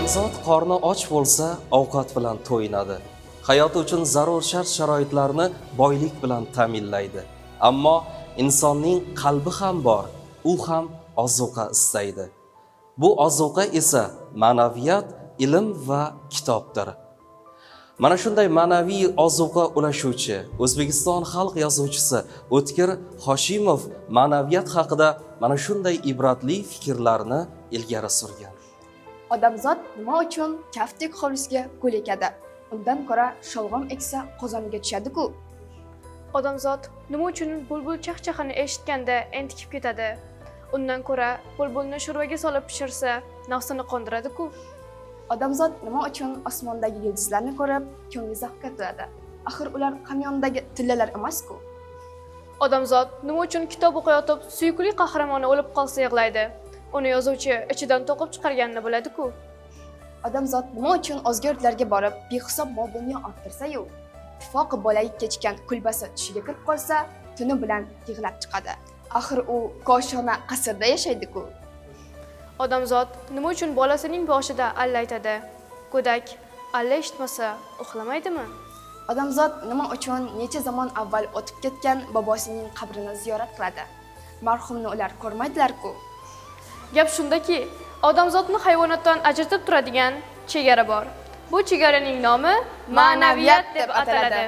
Odamzod qorni och bo'lsa, ovqat bilan to'yinadi. Hayoti uchun zarur shart-sharoitlarni boylik bilan ta'minlaydi. Ammo insonning qalbi ham bor, u ham ozuqa istaydi. Bu ozuqa esa ma'naviyat, ilm va kitobdir. Mana shunday ma'naviy ozuqa ulashuvchi O'zbekiston xalq yozuvchisi O'tkir Hoshimov ma'naviyat haqida mana shunday ibratli fikrlarni ilgari surgan. Odamzod nima uchun kaftdek hovlisiga gul ekadi? Undan ko'ra sholg'om eksa qozoniga tushadi-ku. Odamzod nima uchun bulbul chaqchaqini eshitganda entikib ketadi? Undan ko'ra bulbulni sho'rvaga solib pishirsa, nafsini qondiradi-ku. Odamzod nima uchun osmondagi yulduzlarni ko'rib ko'ngli zavqqa to'ladi? Axir ular hamyondagi tillalar emas-ku. Odamzod nima uchun kitob o'qiyotib suyukli qahramoni o'lib qolsa yig'laydi? Uni yozuvchi ichidan to'qib chiqarganini biladi-ku. Odamzod nima uchun ozga yurtlarga borib behisob mol-dunyo orttirsa-yu, ittifoqi bolayib kechgan kulbasi tushiga kirib qolsa, tuni bilan yig'lab chiqadi. Axir u koshona qasrda yashaydi-ku. Odamzod nima uchun bolasining boshida alla aytadi? Go'dak alla eshitmasa uxlamaydimi? Odamzod nima uchun necha zamon avval o'tib ketgan bobosining qabrini ziyorat qiladi? Marhumni ular ko'rmaydilar-ku. Gap shundaki, odamzodni hayvonotdan ajratib turadigan chegara bor. Bu chegaraning nomi ma'naviyat deb ataladi.